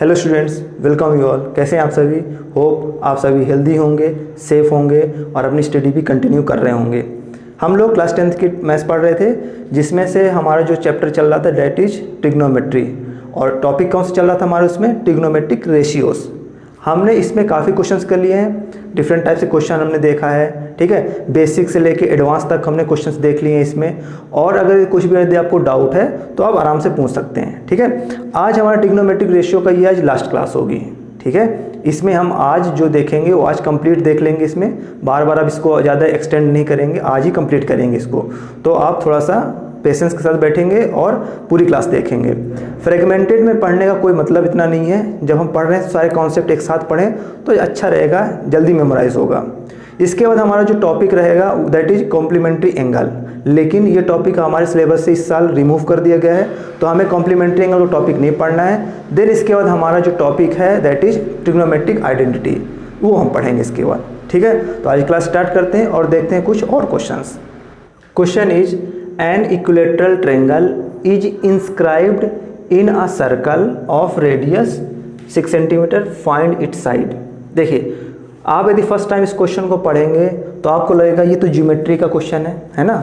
Hello students, welcome you all. कैसे हैं आप सभी? होप आप सभी हेल्दी होंगे, सेफ होंगे और अपनी स्टडी भी कंटिन्यू कर रहे होंगे। हम लोग क्लास 10th की मैथ्स पढ़ रहे थे, जिसमें से हमारा जो चैप्टर चल रहा था दैट इज ट्रिग्नोमेट्री। और टॉपिक कौन सा चल रहा था हमारा उसमें? Trigonometric ratios. हमने इसमें काफ़ी क्वेश्चंस कर लिए हैं, डिफरेंट टाइप से क्वेश्चन हमने देखा है, ठीक है। बेसिक से लेके एडवांस तक हमने क्वेश्चंस देख लिए हैं इसमें। और अगर कुछ भी यदि आपको डाउट है तो आप आराम से पूछ सकते हैं, ठीक है। आज हमारा ट्रिग्नोमेट्रिक रेशियो का ये आज लास्ट क्लास होगी, ठीक है। इसमें हम आज जो देखेंगे वो आज कंप्लीट देख लेंगे। इसमें बार बार अब इसको ज़्यादा एक्सटेंड नहीं करेंगे, आज ही कंप्लीट करेंगे इसको। तो आप थोड़ा सा पेशेंस के साथ बैठेंगे और पूरी क्लास देखेंगे। फ्रेगमेंटेड में पढ़ने का कोई मतलब इतना नहीं है। जब हम पढ़ रहे हैं तो सारे कॉन्सेप्ट एक साथ पढ़ें तो अच्छा रहेगा, जल्दी मेमोराइज होगा। इसके बाद हमारा जो टॉपिक रहेगा दैट इज कॉम्प्लीमेंट्री एंगल। लेकिन ये टॉपिक हमारे सिलेबस से इस साल रिमूव कर दिया गया है, तो हमें कॉम्प्लीमेंट्री एंगल का टॉपिक नहीं पढ़ना है। देन इसके बाद हमारा जो टॉपिक है दैट इज ट्रिग्नोमेट्रिक आइडेंटिटी, वो हम पढ़ेंगे इसके बाद, ठीक है। तो आज क्लास स्टार्ट करते हैं और देखते हैं कुछ और questions. Question is an equilateral triangle is inscribed in a circle of radius 6 cm. Find its side। देखिए, आप यदि फर्स्ट टाइम इस क्वेश्चन को पढ़ेंगे तो आपको लगेगा ये तो ज्योमेट्री का क्वेश्चन है ना।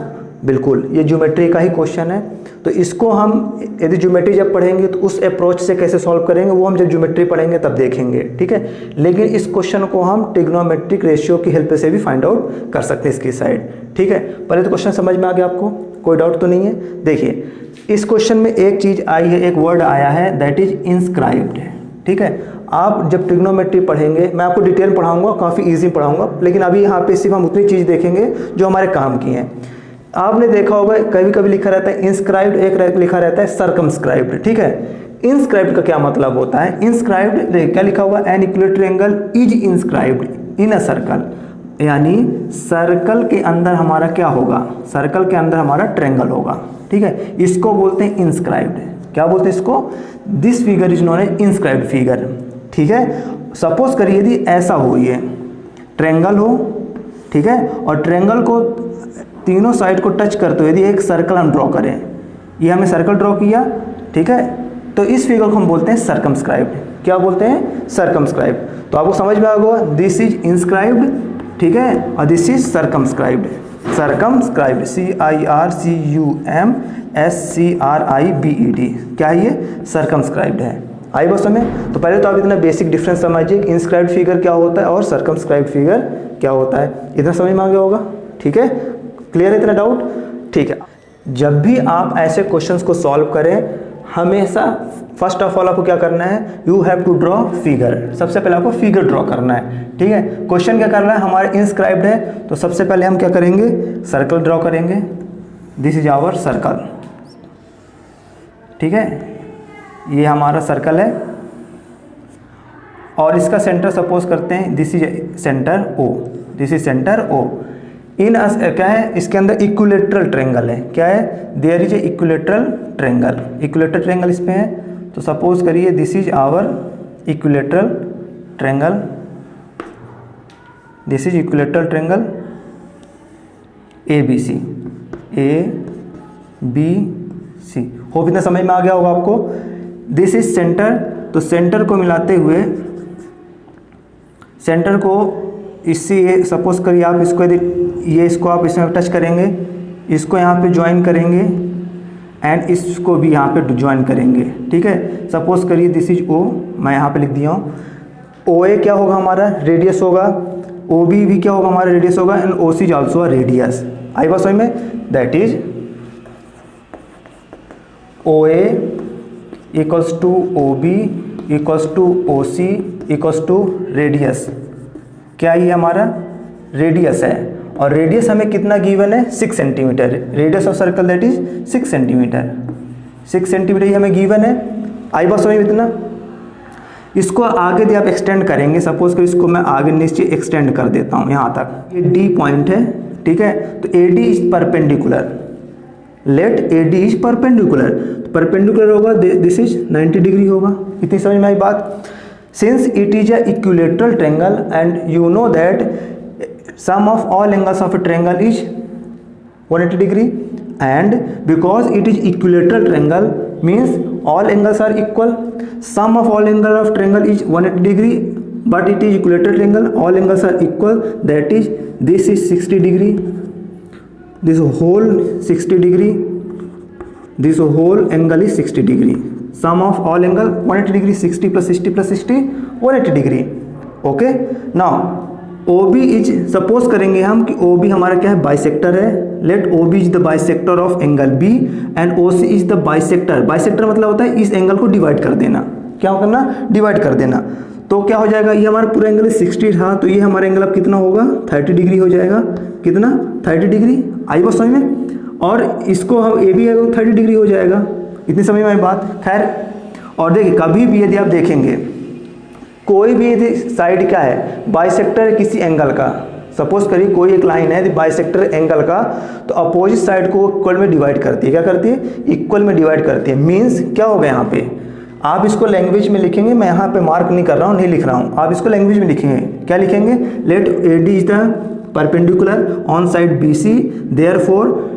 बिल्कुल, ये ज्योमेट्री का ही क्वेश्चन है। तो इसको हम यदि ज्योमेट्री जब पढ़ेंगे तो उस अप्रोच से कैसे सॉल्व करेंगे वो हम जब ज्योमेट्री पढ़ेंगे तब देखेंगे, ठीक है। लेकिन इस क्वेश्चन को हम ट्रिग्नोमेट्रिक रेशियो की हेल्प से भी फाइंड आउट कर सकते हैं इसकी साइड, ठीक है। पहले तो क्वेश्चन समझ में आ गया आपको, कोई डाउट तो नहीं है। देखिए, इस क्वेश्चन में एक चीज़ आई है, एक वर्ड आया है दैट इज इंस्क्राइब्ड, ठीक है। आप जब ट्रिग्नोमेट्री पढ़ेंगे, मैं आपको डिटेल पढ़ाऊंगा, काफ़ी इजी पढ़ाऊंगा, लेकिन अभी यहाँ पे सिर्फ हम उतनी चीज़ देखेंगे जो हमारे काम की हैं। आपने देखा होगा कभी कभी लिखा रहता है इंस्क्राइब्ड, एक लिखा रहता है सर्कमस्क्राइब्ड, ठीक है। इंस्क्राइब्ड का क्या मतलब होता है? इंस्क्राइब्ड क्या लिखा हुआ? An equilateral angle is inscribed in a circle, यानी सर्कल के अंदर हमारा क्या होगा? सर्कल के अंदर हमारा ट्रायंगल होगा, ठीक है। इसको बोलते हैं इंस्क्राइब्ड। क्या बोलते हैं इसको? This figure is known as inscribed figure, ठीक है। सपोज करिए यदि ऐसा हो, ये ट्रायंगल हो, ठीक है, और ट्रायंगल को तीनों साइड को टच करते हुए यदि एक सर्कल हम ड्रॉ करें, ये हमने सर्कल ड्रॉ किया, ठीक है, तो इस फिगर को हम बोलते हैं सर्कमस्क्राइब्ड। क्या बोलते हैं? सर्कमस्क्राइब्ड। तो आपको समझ में आ गया, दिस इज इंस्क्राइब्ड, ठीक है, और this is circumscribed. Circumscribed, CIRCUMSCRIBED, क्या है ये? सर्कमस्क्राइब्ड है। आई बस में। तो पहले तो आप इतना बेसिक डिफरेंस समझिए कि इंस्क्राइब्ड फिगर क्या होता है और सर्कमस्क्राइब्ड फिगर क्या होता है। इतना समझ में आ गया होगा, ठीक है। क्लियर है इतना डाउट? ठीक है। जब भी आप ऐसे क्वेश्चंस को सॉल्व करें, हमेशा फर्स्ट ऑफ ऑल आपको क्या करना है? You have to draw figure. सबसे पहले आपको फिगर ड्रॉ करना है, ठीक है। क्वेश्चन क्या कर रहा है? हमारे इंस्क्राइब्ड है, तो सबसे पहले हम क्या करेंगे? सर्कल ड्रॉ करेंगे। दिस इज आवर सर्कल, ठीक है, ये हमारा सर्कल है और इसका सेंटर सपोज करते हैं this is centre O, this is centre O। In क्या है? इसके अंदर इक्विलेटरल ट्रायंगल है। क्या है? There is a equilateral triangle. Equilateral triangle इसमें है, तो सपोज करिए this is our equilateral triangle, this is equilateral triangle ABC, ABC। Hope इतना समझ में आ गया होगा आपको। दिस इज सेंटर, तो सेंटर को मिलाते हुए, सेंटर को इससे सपोज करिए आप इसको यदि ये इसको आप इसमें टच करेंगे, इसको यहाँ पे ज्वाइन करेंगे एंड इसको भी यहाँ पे ज्वाइन करेंगे, ठीक है। सपोज करिए दिस इज O, मैं यहाँ पे लिख दिया हूँ। OA क्या होगा? हमारा रेडियस होगा। OB भी क्या होगा? हमारा रेडियस होगा। And OC is also a radius. आई बात समझ में? That is OA equals to OB equals to OC equals to radius. क्या ये हमारा रेडियस है? और रेडियस हमें कितना गिवन है? 6 centimetre. Radius of circle that is 6 centimetre. 6 centimetre ही हमें गिवन है। आई बात समझ में इतना? इसको आगे यदि आप एक्सटेंड करेंगे, सपोज कर इसको मैं आगे नीचे एक्सटेंड कर देता हूँ यहाँ तक। ये D पॉइंट है, ठीक है, तो AD is perpendicular. Let AD is perpendicular, तो परपेंडिकुलर होगा दिस इज 90 डिग्री होगा। इतनी समझ में आई बात? Since it is a equilateral triangle and you know that sum of all angles of a triangle is 180 degree, and because it is equilateral triangle means all angles are equal, sum of all angle of triangle is 180 degree but it is equilateral triangle, all angles are equal, that is this is 60 degree, this whole 60 degree, this whole angle is 60 degree, sum of all angle 180 degree, 60 plus 60 plus 60 180 degree. Okay, now OB is, suppose करेंगे हम कि OB हमारा क्या है, bisector है, late OB is the bisector of angle B and OC is the bisector. Bisector मतलब होता है इस एंगल को डिवाइड कर देना, क्या करना, डिवाइड कर देना। तो क्या हो जाएगा, ये हमारा पूरा एंगल 60 था, तो ये हमारा एंगल अब कितना होगा, 30 डिग्री हो जाएगा, कितना, 30 डिग्री, आई बात समझ में। और इसको हम AB है तो 30 डिग्री हो जाएगा, इतनी समझ में आई बात। खैर, और देखिए कभी भी यदि आप देखेंगे कोई भी यदि साइड क्या है, बाइसेक्टर है किसी एंगल का, सपोज करिए कोई एक लाइन है बाइसेक्टर एंगल का, तो अपोजिट साइड को इक्वल में डिवाइड करती है, क्या करती है, इक्वल में डिवाइड करती है। मीन्स क्या होगा यहाँ पे, आप इसको लैंग्वेज में लिखेंगे, मैं यहाँ पे मार्क नहीं कर रहा हूँ, नहीं लिख रहा हूँ, आप इसको लैंग्वेज में लिखेंगे, क्या लिखेंगे, let AD is the perpendicular on side BC, therefore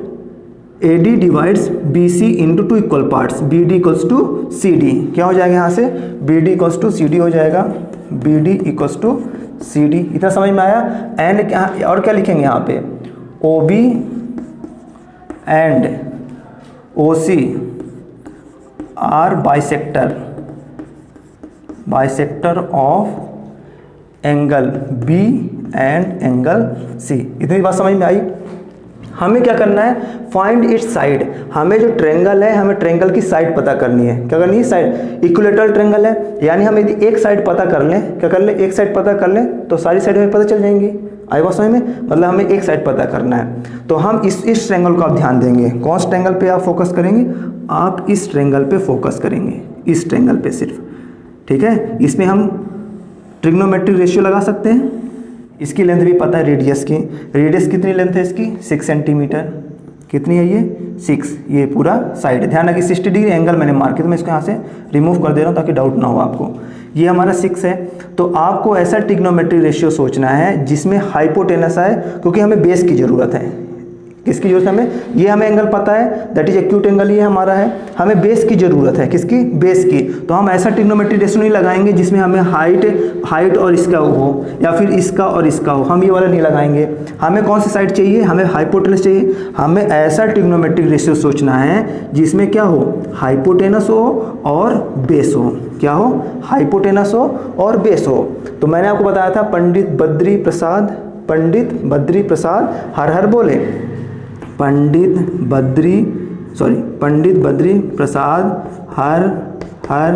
AD divides BC into 2 equal parts, BD equals to CD, क्या हो जाएगा यहाँ से, BD इक्वल्स टू CD हो जाएगा, BD इक्वल्स टू CD, इतना समझ में आया। एंड क्या, और क्या लिखेंगे यहाँ पे, OB and OC are bisector of angle B and angle C, इतनी बात समझ में आई। हमें क्या करना है, फाइंड इट्स साइड, हमें जो ट्रायंगल है हमें ट्रायंगल की साइड पता करनी है, क्या करनी है, साइड। इक्विलेटरल ट्रायंगल है, यानी हम यदि एक साइड पता कर लें, क्या कर लें, एक साइड पता कर लें तो सारी साइड हमें पता चल जाएंगी, आई बात समझ में, मतलब हमें एक साइड पता करना है। तो हम इस ट्रायंगल को आप ध्यान देंगे, कौन सा ट्रायंगल पे आप फोकस करेंगे, आप इस ट्रायंगल पे फोकस करेंगे, इस ट्रायंगल पे सिर्फ, ठीक है। इसमें हम ट्रिग्नोमेट्रिक रेशियो लगा सकते हैं, इसकी लेंथ भी पता है, रेडियस की, रेडियस कितनी लेंथ है इसकी, 6 सेंटीमीटर, कितनी है ये, 6, ये पूरा साइड, ध्यान रखिए 60 डिग्री एंगल मैंने मार्क किया, तो मैं इसको यहाँ से रिमूव कर दे रहा हूँ ताकि डाउट ना हो आपको। ये हमारा 6 है, तो आपको ऐसा ट्रिग्नोमेट्रिक रेशियो सोचना है जिसमें हाइपोटेनस आए, क्योंकि हमें बेस की ज़रूरत है, किसकी जरूरत है हमें, ये हमें एंगल पता है, दैट इज एक्यूट एंगल, ये हमारा है, हमें बेस की जरूरत है, किसकी, बेस की। तो हम ऐसा ट्रिग्नोमेट्रिक रेशियो नहीं लगाएंगे जिसमें हमें हाइट और इसका हो, या फिर इसका और इसका हो, हम ये वाला नहीं लगाएंगे। हमें कौन सी साइड चाहिए, हमें हाइपोटेनस चाहिए, हमें ऐसा ट्रिग्नोमेट्रिक रेशियो सोचना है जिसमें क्या हो, हाइपोटेनस हो और बेस हो, क्या हो, हाइपोटेनस हो और बेस हो। तो मैंने आपको बताया था पंडित बद्री प्रसाद हर हर बोले, पंडित बद्री प्रसाद हर हर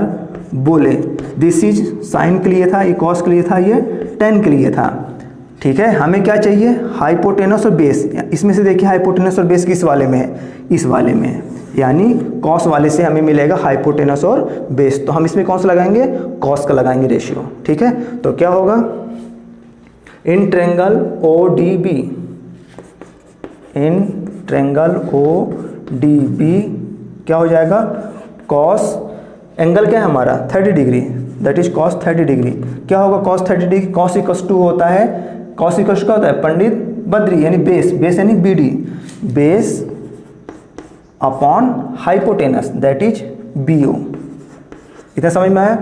बोले, दिस इज साइन के लिए था, ये कॉस के लिए था, ये टेन के लिए था, ठीक है। हमें क्या चाहिए, हाइपोटेनस और बेस, इसमें से देखिए हाइपोटेनस और बेस किस वाले में है, इस वाले में है, यानी कॉस वाले से हमें मिलेगा हाइपोटेनस और बेस, तो हम इसमें कौन सा लगाएंगे, कॉस का लगाएंगे रेशियो, ठीक है। तो क्या होगा, in triangle ODB, in triangle ODB क्या हो जाएगा, कॉस, एंगल क्या है हमारा 30 degree, that is cos 30 degree, क्या होगा cos 30 degree, cos equals to होता है, कॉस इक्वल्स क्या होता है, पंडित बद्री यानी बेस, बेस यानी BD, base upon hypotenuse that is BO, इतना समझ में आया।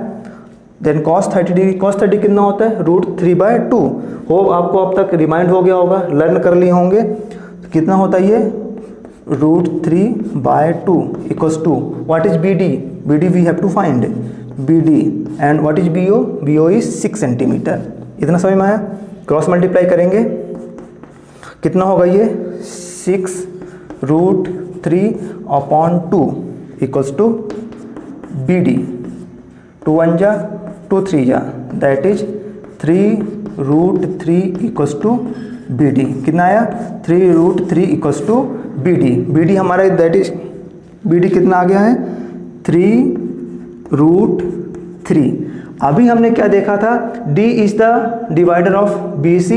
देन cos 30 डिग्री, cos 30 कितना होता है, √3/2, हो आपको अब तक रिमाइंड हो गया होगा, लर्न कर लिए होंगे, तो कितना होता है ये, √3/2 equals to what is BD we have to find BD and what is BO is 6 centimetre, इतना समझ में आया। क्रॉस मल्टीप्लाई करेंगे कितना होगा ये, 6√3/2 इक्वल्स टू BD, 2 1 जा 2 3 जा, that is 3√3 equals to BD, कितना आया, 3√3 इक्वल्स टू BD हमारा दैट इज BD कितना आ गया है, 3√3। अभी हमने क्या देखा था, D is the divider of BC,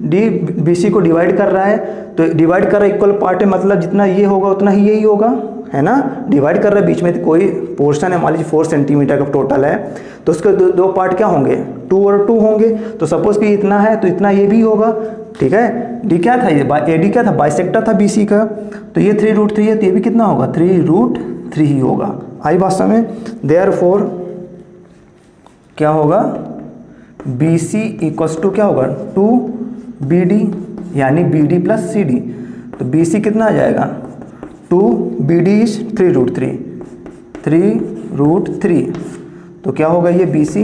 D BC को डिवाइड कर रहा है, तो डिवाइड कर रहा है इक्वल पार्ट है, मतलब जितना ये होगा उतना ही यही होगा, है ना, डिवाइड कर रहा है, बीच में कोई पोर्शन है, मान लीजिए 4 सेंटीमीटर का टोटल है, तो उसके दो पार्ट क्या होंगे, 2 और 2 होंगे, तो सपोज कि इतना है तो इतना ये भी होगा, ठीक है। D क्या था, ये AD क्या था, बाइसेक्टर था BC का, तो ये 3√3 है, तो ये भी कितना होगा, 3√3 ही होगा, आई बात समझ में। देयरफॉर क्या होगा, BC इक्वल्स टू क्या होगा 2BD, यानी BD प्लस CD। तो BC कितना आ जाएगा 2BD इज 3√3। तो क्या होगा ये BC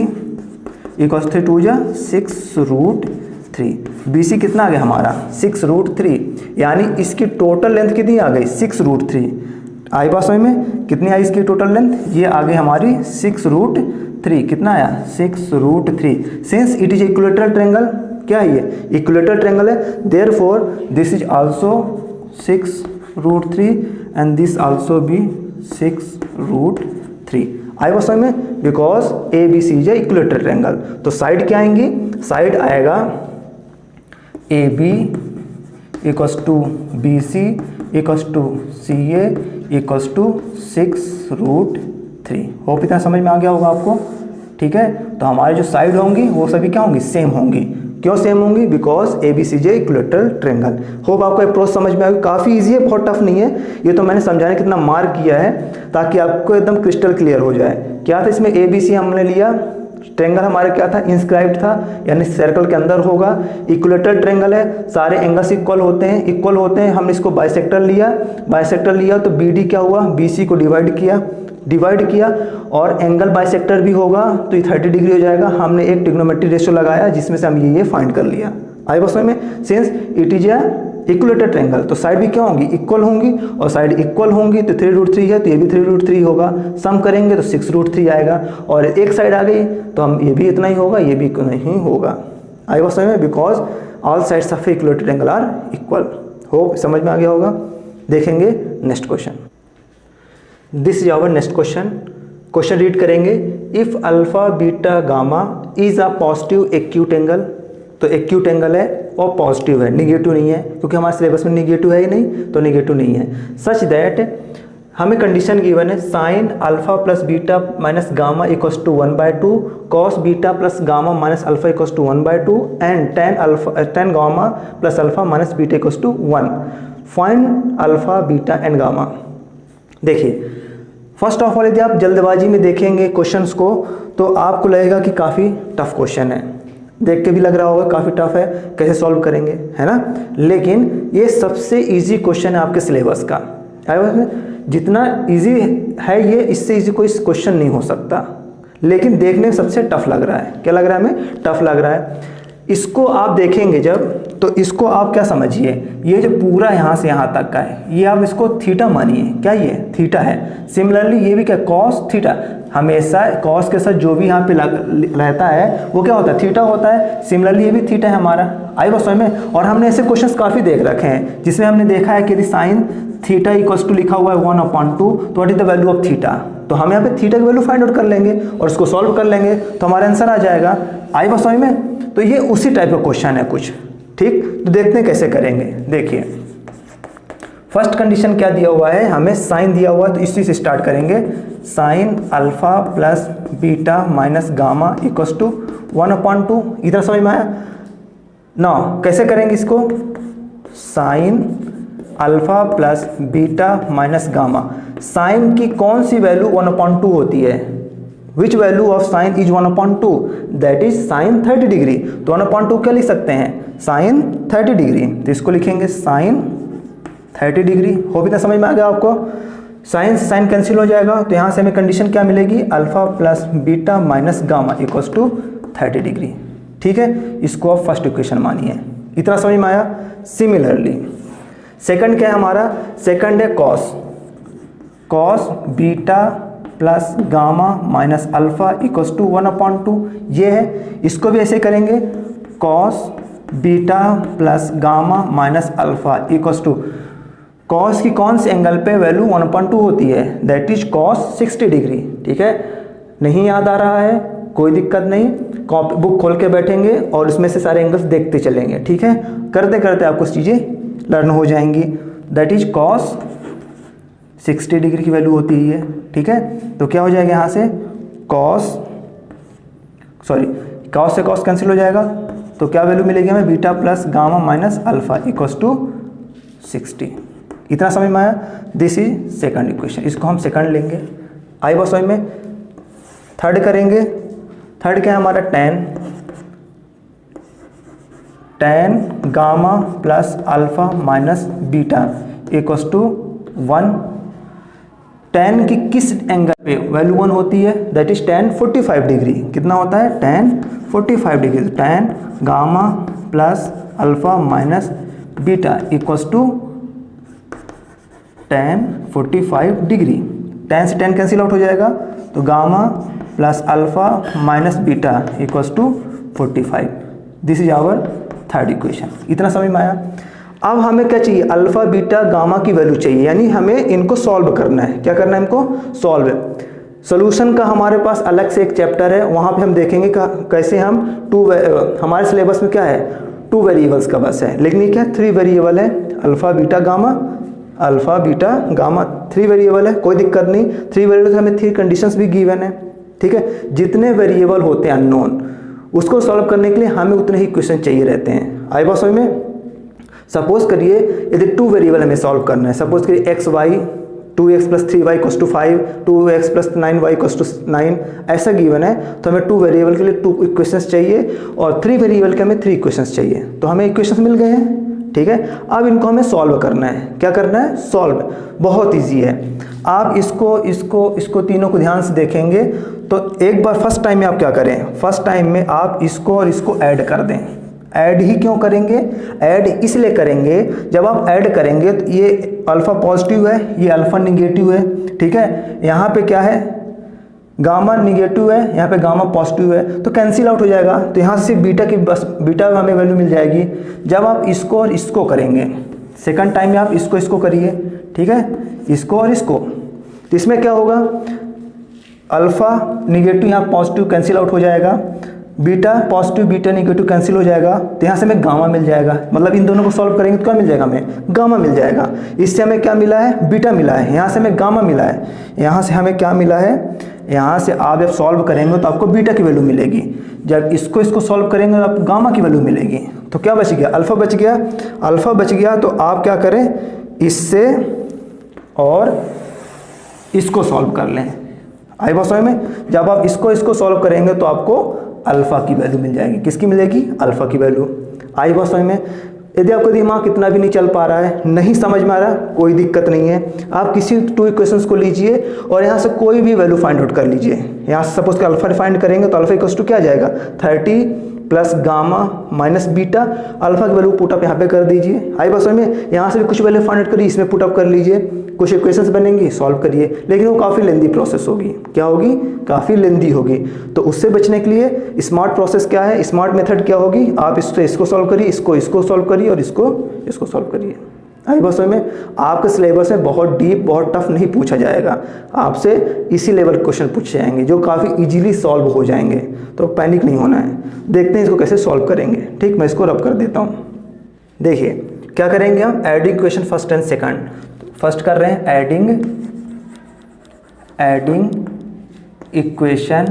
इक्वल्स 3 2 जा 6√3। BC कितना आ गया हमारा 6√3, यानी इसकी टोटल लेंथ कितनी आ गई 6√3। आई बात समझ में, कितनी आई इसकी टोटल लेंथ, ये आ गई हमारी 6√3। कितना आया 6√3। Since it is equilateral triangle, क्या है ये इक्विलेटरल ट्रायंगल है, therefore this is also 6√3 and this also be 6√3। आई बात समझ में, because ABC is equilateral triangle. तो साइड क्या आएंगी, साइड आएगा AB equals to BC equals to CA equals to 6√3। Hope इतना समझ में आ गया होगा आपको, ठीक है। तो हमारे जो साइड होंगी वो सभी क्या होंगी, सेम होंगी। क्यों सेम होंगी, because ABC is equilateral triangle. Hope आपको अप्रोच समझ में आ गया, काफ़ी इजी है, बहुत टफ नहीं है। ये तो मैंने समझाने कितना मार्क किया है ताकि आपको एकदम क्रिस्टल क्लियर हो जाए। क्या था इसमें, ABC हमने लिया, ट्रायंगल हमारा क्या था, इंस्क्राइब्ड था, यानी सर्कल के अंदर होगा। इक्विलेटरल ट्रायंगल है, सारे एंगल्स इक्वल होते हैं, इक्वल होते हैं। हमने इसको बाइसेक्टर लिया, बाइसेक्टर लिया तो BD क्या हुआ, BC को डिवाइड किया और एंगल बाइसेक्टर भी होगा तो ये 30 डिग्री हो जाएगा। हमने एक ट्रिग्नोमेट्रिक रेशियो लगाया जिसमें से हम ये फाइंड कर लिया। आई बात समझ में, since it is a equilateral triangle तो साइड भी क्या होंगी, इक्वल होंगी, और साइड इक्वल होंगी तो 3√3 है तो ये भी 3√3 होगा। सम करेंगे तो 6√3 आएगा, और एक साइड आ गई तो हम ये भी इतना ही होगा, ये भी इतना ही होगा। आई बात समझ में, because all sides of equilateral triangle are equal. Hope समझ में आ गया होगा। देखेंगे next question. This is our next question. Question read करेंगे, if alpha beta gamma is a positive acute angle. तो एक्यूट एंगल है और पॉजिटिव है, निगेटिव नहीं है, क्योंकि हमारे सिलेबस में निगेटिव है ही नहीं, तो निगेटिव नहीं है। सच दैट हमें कंडीशन गिवन है, sine alpha plus beta minus gamma equals to 1/2, cos beta plus gamma minus alpha equals to 1/2 and tan gamma plus alpha minus beta equals to 1। Find alpha beta and gamma. देखिए first of all यदि आप जल्दबाजी में देखेंगे questions को तो आपको लगेगा कि काफ़ी टफ क्वेश्चन है, देख के भी लग रहा होगा काफ़ी टफ है, कैसे सॉल्व करेंगे, है ना। लेकिन ये सबसे इजी क्वेश्चन है आपके सिलेबस का। जितना इजी है ये, इससे इजी कोई क्वेश्चन नहीं हो सकता, लेकिन देखने में सबसे टफ लग रहा है। क्या लग रहा है हमें, टफ लग रहा है। इसको आप देखेंगे जब, तो इसको आप क्या समझिए, ये जो पूरा यहाँ से यहाँ तक का है, ये आप इसको थीटा मानिए। क्या ये थीटा है। सिमिलरली ये भी क्या, कॉस थीटा। हमेशा कॉस के साथ जो भी यहाँ पे रहता है वो क्या होता है, थीटा होता है। सिमिलरली ये भी थीटा है हमारा। आई बात समझ में। और हमने ऐसे क्वेश्चंस काफ़ी देख रखे हैं जिसमें हमने देखा है कि यदि साइन थीटा इक्वल्स टू लिखा हुआ है 1/2, तो what is the value of theta. तो हम यहाँ पे थीटा की वैल्यू फाइंड आउट कर लेंगे और उसको सॉल्व कर लेंगे तो हमारा आंसर आ जाएगा। आई बात समझ में। तो ये उसी टाइप का क्वेश्चन है कुछ, ठीक। तो देखते हैं कैसे करेंगे। देखिए फर्स्ट कंडीशन क्या दिया हुआ है, हमें साइन दिया हुआ है तो इसी से स्टार्ट करेंगे। Sine alpha plus beta minus gamma equals to 1/2। इधर समझ में आया ना, कैसे करेंगे इसको, sine alpha plus beta minus gamma. Sine की कौन सी वैल्यू 1/2 होती है, which value of sine is 1/2, that is sine 30 degree. तो 1/2 क्या लिख सकते हैं, साइन 30 डिग्री। तो इसको लिखेंगे साइन 30 डिग्री। हो भी तो समझ में आ गया आपको। साइन से साइन कैंसिल हो जाएगा तो यहाँ से हमें कंडीशन क्या मिलेगी, alpha plus beta minus gamma equals to 30 degree. ठीक है, इसको आप फर्स्ट इक्वेशन मानिए। इतना समझ में आया। सिमिलरली सेकंड क्या है हमारा, सेकंड है cos. Cos beta plus gamma minus alpha equals to 1/2 ये है। इसको भी ऐसे करेंगे, cos beta plus gamma minus alpha equals to, cos की कौन से एंगल पे वैल्यू 1/2 होती है, दैट इज कॉस 60 डिग्री। ठीक है, नहीं याद आ रहा है कोई दिक्कत नहीं, कॉपी बुक खोल के बैठेंगे और उसमें से सारे एंगल्स देखते चलेंगे। ठीक है, करते करते आपको चीज़ें लर्न हो जाएंगी। दैट इज कॉस 60 डिग्री की वैल्यू होती है। ठीक है, तो क्या हो जाएगा यहाँ से, कॉस से कॉस कैंसिल हो जाएगा तो क्या वैल्यू मिलेगी हमें, beta plus gamma minus alpha equals to 60। इतना समझ में आया। दिस इज सेकंड इक्वेशन, इसको हम सेकंड लेंगे। आई बात समझ में। थर्ड करेंगे, थर्ड क्या है हमारा tan gamma plus alpha minus beta equals to 1। tan की किस एंगल पे वैल्यू 1 होती है, दैट इज tan 45 डिग्री। कितना होता है tan 45 degree. tan gamma plus alpha minus beta equals to tan 45 degree. tan से tan कैंसिल आउट हो जाएगा, तो gamma plus alpha minus beta equals to 45। This is our third equation. इतना समझ में आया। अब हमें क्या चाहिए, अल्फा बीटा गामा की वैल्यू चाहिए, यानी हमें इनको सॉल्व करना है। क्या करना है इनको, सॉल्व। सोल्यूशन का हमारे पास अलग से एक चैप्टर है, वहाँ पे हम देखेंगे कैसे हम हमारे सिलेबस में क्या है 2 वेरिएबल्स का बस है, लेकिन ये क्या 3 वेरिएबल है, अल्फा बीटा गामा 3 वेरिएबल है। कोई दिक्कत नहीं, 3 वेरिएबल से हमें 3 कंडीशंस भी गिवन है। ठीक है, जितने वेरिएबल होते हैं अननोन, उसको सॉल्व करने के लिए हमें उतने ही क्वेश्चन चाहिए रहते हैं। आई बात समझ में। सपोज करिए यदि 2 वेरिएबल हमें सॉल्व करना है, सपोज करिए x Y 2x + 3y = 5, 2x + 9y = 9 ऐसा गिवन है, तो हमें 2 वेरिएबल के लिए 2 इक्वेशंस चाहिए और 3 वेरिएबल के हमें 3 इक्वेशंस चाहिए। तो हमें इक्वेशंस मिल गए हैं। ठीक है, अब इनको हमें सॉल्व करना है। क्या करना है, सॉल्व। बहुत ईजी है। आप इसको तीनों को ध्यान से देखेंगे तो एक बार फर्स्ट टाइम में आप क्या करें, फर्स्ट टाइम में आप इसको और इसको ऐड कर दें। ऐड ही क्यों करेंगे, ऐड इसलिए करेंगे, जब आप ऐड करेंगे तो ये अल्फा पॉजिटिव है, ये अल्फा निगेटिव है। ठीक है, यहाँ पे क्या है गामा निगेटिव है, यहाँ पे गामा पॉजिटिव है, तो कैंसिल आउट हो जाएगा। तो यहाँ से बीटा की बस बीटा हमें वैल्यू मिल जाएगी। जब आप इसको और इसको करेंगे, सेकंड टाइम में आप इसको करिए। ठीक है, इसको और इसको, तो इसमें क्या होगा, अल्फा निगेटिव यहाँ पॉजिटिव कैंसिल आउट हो जाएगा, beta positive beta negative cancel हो जाएगा, तो यहाँ से हमें गामा मिल जाएगा। मतलब इन दोनों को सॉल्व करेंगे तो क्या मिल जाएगा, हमें गामा मिल जाएगा। इससे हमें क्या मिला है, बीटा मिला है, यहाँ से हमें गामा मिला है, यहाँ से हमें क्या मिला है, यहाँ से आप जब सॉल्व करेंगे तो आपको बीटा की वैल्यू मिलेगी। जब इसको सॉल्व करेंगे तो आपको गामा की वैल्यू मिलेगी। तो क्या बच गया, अल्फा बच गया। अल्फा बच गया तो आप क्या करें, इससे और इसको सॉल्व कर लें। आई बात समझ में। जब आप इसको सॉल्व करेंगे तो आपको अल्फा की वैल्यू मिल जाएगी। किसकी मिलेगी, अल्फा की वैल्यू। आई बात समझ में। यदि आपका दिमाग कितना भी नहीं चल पा रहा है, नहीं समझ में आ रहा, कोई दिक्कत नहीं है। आप किसी 2 इक्वेशंस को लीजिए और यहाँ से कोई भी वैल्यू फाइंड आउट कर लीजिए। यहाँ से सपोज कि अल्फा फाइंड करेंगे तो अल्फा इक्वल्स टू क्या आ जाएगा, 30 plus gamma minus beta. Alpha की वैल्यू पुटअप यहाँ पे कर दीजिए। आई बात समझ में। यहाँ से भी कुछ वैल्यू फाइंड आउट करिए, इसमें पुटअप कर लीजिए, कुछ इक्वेशंस बनेंगी, सॉल्व करिए। लेकिन वो काफ़ी लेंदी प्रोसेस होगी। क्या होगी, काफ़ी लेंदी होगी। तो उससे बचने के लिए स्मार्ट प्रोसेस क्या है, स्मार्ट मेथड क्या होगी, आप इसको सॉल्व करिए, इसको सॉल्व करिए और इसको सॉल्व करिए। आई बात समझ में। आपके सिलेबस में बहुत डीप बहुत टफ नहीं पूछा जाएगा, आपसे इसी लेवल क्वेश्चन पूछे जाएंगे जो काफ़ी इजीली सॉल्व हो जाएंगे। तो पैनिक नहीं होना है। देखते हैं इसको कैसे सॉल्व करेंगे। ठीक, मैं इसको रब कर देता हूँ। देखिए क्या करेंगे हम, adding question first and second. First कर रहे हैं adding equation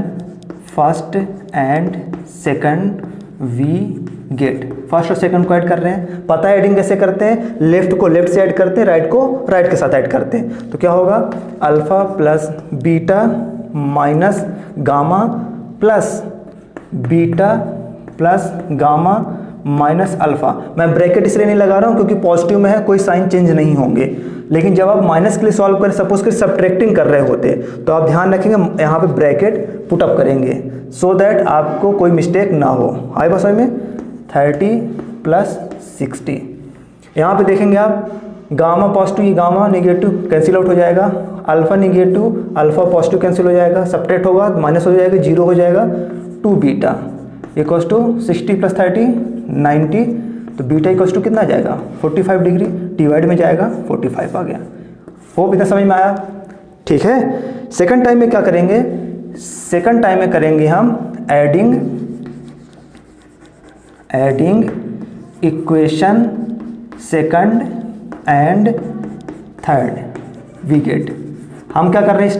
first and second we get. First और सेकंड को ऐड कर रहे हैं। पता है एडिंग कैसे करते हैं, लेफ्ट को लेफ्ट से ऐड करते हैं, राइट को राइट के साथ ऐड करते हैं। तो क्या होगा, alpha plus beta minus gamma plus beta plus gamma minus alpha. मैं ब्रैकेट इसलिए नहीं लगा रहा हूँ क्योंकि पॉजिटिव में है, कोई साइन चेंज नहीं होंगे। लेकिन जब आप माइनस के लिए सॉल्व करें, सपोज कि सब्ट्रैक्टिंग कर रहे होते, तो आप ध्यान रखेंगे यहाँ पे ब्रैकेट पुटअप करेंगे सो दैट आपको कोई मिस्टेक ना हो। आई बात समझ में। 30 प्लस 60, यहाँ पे देखेंगे आप गामा पॉजिटिव, ये गामा निगेटिव कैंसिल आउट हो जाएगा, alpha negative alpha positive cancel हो जाएगा, सब्ट्रैक्ट होगा माइनस हो जाएगा, 0 हो जाएगा, 2 बीटा इक्वल्स टू 60 प्लस 30 90। तो बीटा इक्वल्स टू कितना आ जाएगा, 45 डिग्री, डिवाइड में जाएगा 45 आ गया। होप इतना समझ में आया। ठीक है, सेकंड टाइम में क्या करेंगे, सेकंड टाइम में करेंगे हम adding equation second and third we get. हम क्या कर रहे हैं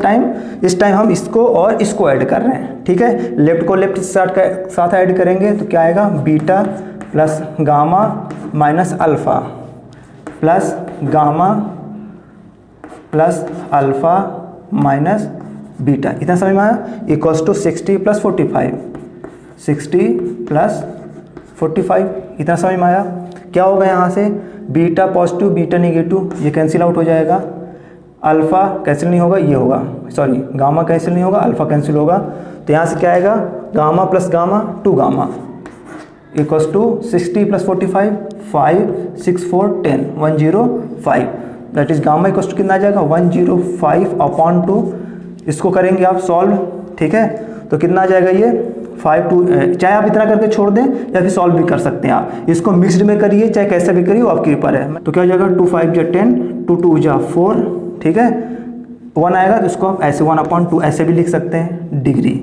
इस टाइम हम इसको और इसको ऐड कर रहे हैं। ठीक है, लेफ्ट को लेफ्ट साथ ऐड करेंगे तो क्या आएगा, beta plus gamma minus alpha plus gamma plus alpha minus beta, इतना समझ में आया, इक्वल्स टू 60 + 45, 60 + 45, इतना समझ में आया। क्या होगा यहाँ से, बीटा पॉजिटिव बीटा नेगेटिव, ये कैंसिल आउट हो जाएगा, अल्फ़ा कैंसिल नहीं होगा, ये होगा, सॉरी गामा कैंसिल नहीं होगा, अल्फ़ा कैंसिल होगा। तो यहाँ से क्या आएगा, gamma plus gamma 2 gamma equals to 60 + 45, 5 6 4 10, 105, that is gamma equals to कितना आ जाएगा 105/2। इसको करेंगे आप सॉल्व, ठीक है, तो कितना आ जाएगा ये 5 2, चाहे आप इतना करके छोड़ दें या फिर सॉल्व भी कर सकते हैं आप, इसको मिक्स्ड में करिए चाहे कैसे भी करिए, वो आपके ऊपर है। तो क्या हो जाएगा 2 5 × 10, 2 2 × 4, ठीक है, 1 आएगा तो इसको आप ऐसे 1/2 ऐसे भी लिख सकते हैं डिग्री,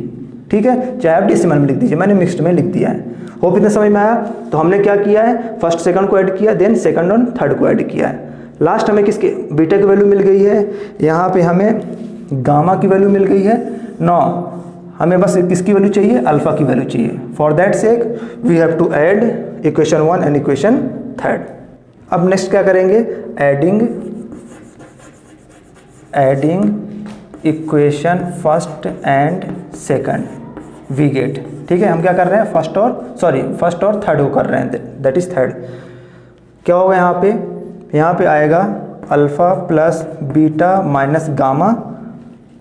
ठीक है, चाहे आप डेसिमल में लिख दीजिए, मैंने मिक्स्ड में लिख दिया है। होप इतना समझ में आया। तो हमने क्या किया है, फर्स्ट सेकंड को ऐड किया, देन सेकंड और थर्ड को ऐड किया है। लास्ट हमें किसके बीटा की वैल्यू मिल गई है, यहाँ पे हमें गामा की वैल्यू मिल गई है 9, हमें बस किसकी वैल्यू चाहिए, अल्फा की वैल्यू चाहिए। फॉर दैट सेक we have to add equation 1 and equation 3। अब नेक्स्ट क्या करेंगे, adding equation first and second we get, ठीक है, हम क्या कर रहे हैं, फर्स्ट और थर्ड को कर रहे हैं, दैट इज थर्ड। क्या होगा यहाँ पे आएगा alpha plus beta minus gamma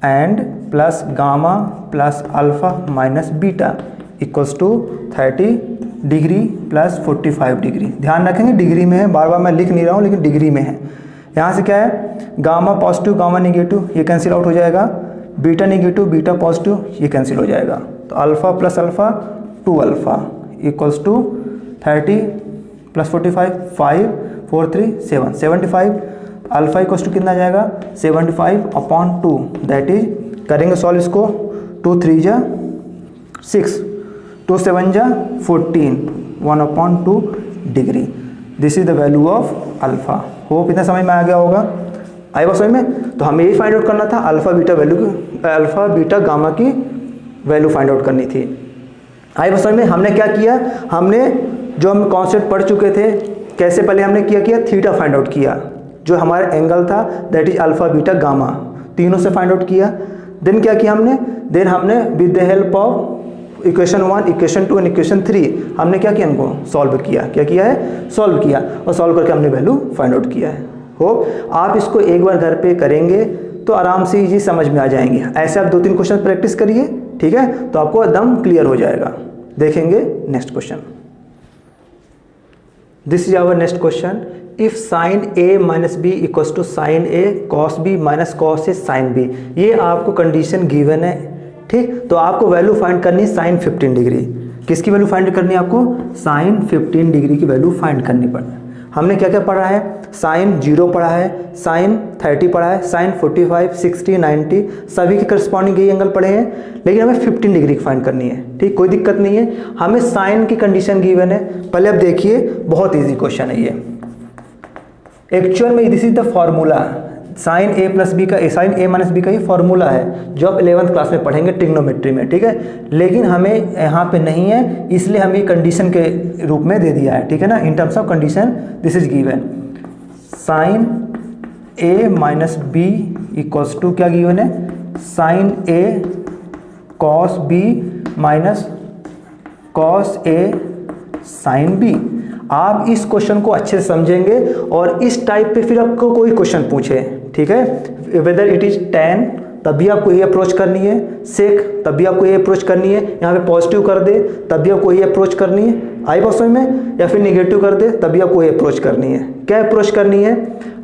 and plus gamma plus alpha minus beta equals to 30 degree plus 45 degree. ध्यान रखेंगे डिग्री में है, बार बार मैं लिख नहीं रहा हूँ लेकिन डिग्री में है। यहाँ से क्या है, गामा पॉजिटिव गामा नेगेटिव, ये कैंसिल आउट हो जाएगा, बीटा नेगेटिव बीटा पॉजिटिव, ये कैंसिल हो जाएगा। तो alpha plus alpha 2 alpha equals to 30 + 45, 5 4 3 7, 75, alpha equals to कितना जाएगा 75/2, दैट इज करेंगे सॉल्व इसको, 2 3 × 6, 2 7 × 14, 1/2 degree. This is the value of alpha. Hope इतना समझ में आ गया होगा, आई बात समझ में। तो हमें यही फाइंड आउट करना था, अल्फ़ा बीटा गामा की वैल्यू फाइंड आउट करनी थी। आई बात समझ में। हमने क्या किया, हमने जो हम कॉन्सेप्ट पढ़ चुके थे, कैसे पहले हमने किया थीटा फाइंड आउट किया, जो हमारा एंगल था that is alpha beta gamma, तीनों से फाइंड आउट किया। देन क्या किया हमने with the help of equation 1 equation 2 and equation 3 हमने क्या किया, इनको सॉल्व किया। क्या किया है, सॉल्व किया, और सॉल्व करके हमने वैल्यू फाइंड आउट किया है। हो आप इसको एक बार घर पे करेंगे तो आराम से ये समझ में आ जाएंगे। ऐसे आप 2-3 क्वेश्चन प्रैक्टिस करिए, ठीक है, तो आपको एकदम क्लियर हो जाएगा। देखेंगे next question. This is our next question. If sine A minus B equals to sine A cos B minus cos A sine B, ये आपको कंडीशन गिवन है, ठीक। तो आपको वैल्यू फाइंड करनी है साइन 15 डिग्री। किसकी वैल्यू फाइंड करनी है आपको, साइन 15 डिग्री की वैल्यू फाइंड करनी पड़े। हमने क्या क्या पढ़ा है, साइन 0 पढ़ा है, साइन 30 पढ़ा है, साइन 45 60 90 सभी के करस्पॉन्डिंग यही एंगल पढ़े हैं, लेकिन हमें 15 डिग्री की फाइंड करनी है, ठीक। कोई दिक्कत नहीं है, हमें साइन की कंडीशन गिवन है। पहले अब देखिए, बहुत ईजी क्वेश्चन है ये। एक्चुअल में this is the formula, sine A plus B का, साइन ए माइनस बी का ये फॉर्मूला है जो आप 11th क्लास में पढ़ेंगे ट्रिग्नोमेट्री में, ठीक है। लेकिन हमें यहाँ पे नहीं है, इसलिए हमें कंडीशन के रूप में दे दिया है, ठीक है ना। In terms of condition this is given, sine A minus B equals to क्या गिवन है, sine A cos B minus cos A sine B. आप इस क्वेश्चन को अच्छे से समझेंगे और इस टाइप पे फिर आपको कोई क्वेश्चन पूछे, ठीक है, वेदर इट इज tan तब भी आपको ये अप्रोच करनी है, सेक तब भी आपको ये अप्रोच करनी है, यहाँ पे पॉजिटिव कर दे तब भी आपको ये अप्रोच करनी है, आई बात समझ में, या फिर निगेटिव कर दे तब भी आपको ये अप्रोच करनी है। क्या अप्रोच करनी है,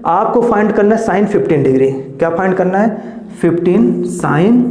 आपको फाइंड करना है साइन 15 डिग्री। क्या फाइंड करना है, 15 साइन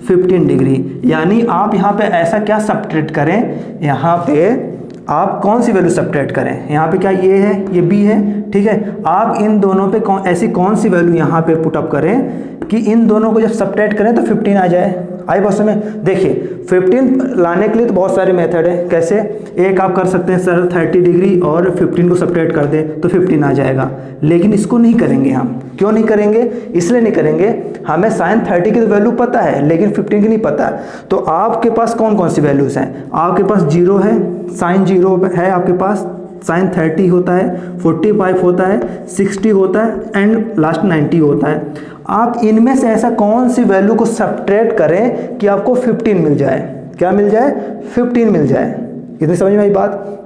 15 डिग्री। यानी आप यहाँ पे ऐसा क्या सब्ट्रैक्ट करें, यहाँ पे आप कौन सी वैल्यू सब्ट्रैक्ट करें, यहाँ पे क्या ये है, ये बी है, ठीक है। आप इन दोनों पे ऐसी कौन सी वैल्यू यहाँ पे पुटअप करें कि इन दोनों को जब सब्ट्रैक्ट करें तो 15 आ जाए। आई बात में, देखिए 15 लाने के लिए तो बहुत सारे मेथड है। कैसे, एक आप कर सकते हैं सर 30 डिग्री और 15 को सब्ट्रैक्ट कर दें तो 15 आ जाएगा, लेकिन इसको नहीं करेंगे हम। क्यों नहीं करेंगे, इसलिए नहीं करेंगे, हमें साइन 30 की तो वैल्यू पता है लेकिन 15 की नहीं पता। तो आपके पास कौन कौन सी वैल्यूज़ हैं, आपके पास 0 है, साइन 0 है आपके पास, साइन 30 होता है, 45 होता है, 60 होता है एंड लास्ट 90 होता है। आप इनमें से ऐसा कौन सी वैल्यू को सब्ट्रैक्ट करें कि आपको 15 मिल जाए। क्या मिल जाए? 15 मिल जाए। इतनी समझ में आई बात?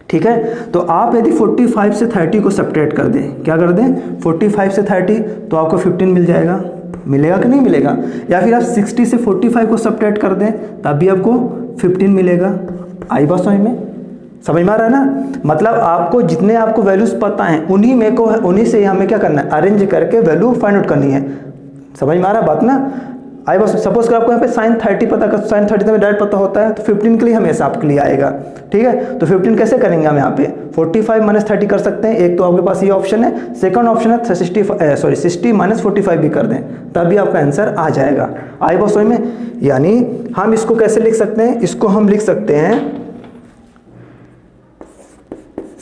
ठीक है, तो आप यदि 45 से 30 को सब्ट्रैक्ट कर दें, क्या कर दें 45 से 30, तो आपको 15 मिल जाएगा। मिलेगा कि नहीं मिलेगा? या फिर आप 60 से 45 को सब्ट्रैक्ट कर दें, तब भी आपको 15 मिलेगा। आई बात समझ में? समझ में आ रहा है ना? मतलब आपको जितने आपको वैल्यूज पता हैं उन्हीं से हमें क्या करना है, अरेंज करके वैल्यू फाइंड आउट करनी है। समझ में आ रहा है बात ना? आई बस सपोज कर आपको यहाँ पे sin 30 पता कर, sin 30 तो डायरेक्ट पता होता है, तो 15 के लिए हमेशा आपके लिए आएगा। ठीक है, तो 15 कैसे करेंगे हम यहाँ पे 45 - 30 कर सकते हैं। एक तो आपके पास ये ऑप्शन है, सेकंड ऑप्शन है 60 - 45 भी कर दें, तब भी आपका आंसर आ जाएगा। आई बस समझ में? यानी हम इसको कैसे लिख सकते हैं? इसको हम लिख सकते हैं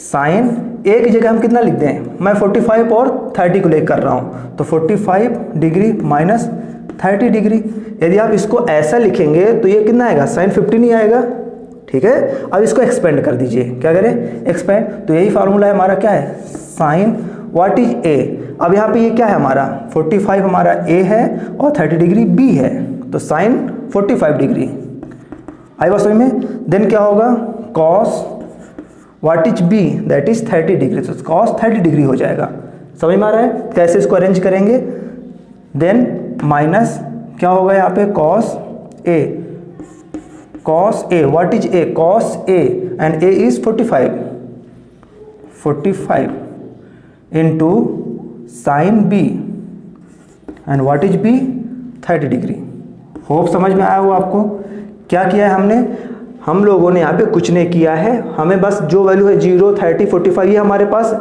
साइन, एक जगह हम कितना लिख दें, मैं 45 और 30 को लेकर कर रहा हूँ, तो 45 डिग्री माइनस 30 डिग्री। यदि आप इसको ऐसा लिखेंगे तो ये कितना आएगा, साइन 15 ही आएगा। ठीक है, अब इसको एक्सपेंड कर दीजिए। क्या करें? एक्सपेंड। तो यही फार्मूला है हमारा, क्या है, साइन व्हाट इज ए। अब यहाँ पे ये क्या है हमारा 45 हमारा ए है और 30 डिग्री बी है, तो साइन 45 डिग्री। आई बात समझ में? देन क्या होगा, cos what is B, that is 30 degree, तो कॉस 30 डिग्री हो जाएगा। समझ में आ रहा है कैसे इसको अरेंज करेंगे? देन माइनस क्या होगा यहाँ पे, cos A what is A, cos A and A is 45 into sine B and what is B 30 degree. Hope समझ में आया हो आपको? क्या किया है हमने, हम लोगों ने यहाँ पे कुछ नहीं किया है, हमें बस जो वैल्यू है 0, 30, 45 ये हमारे पास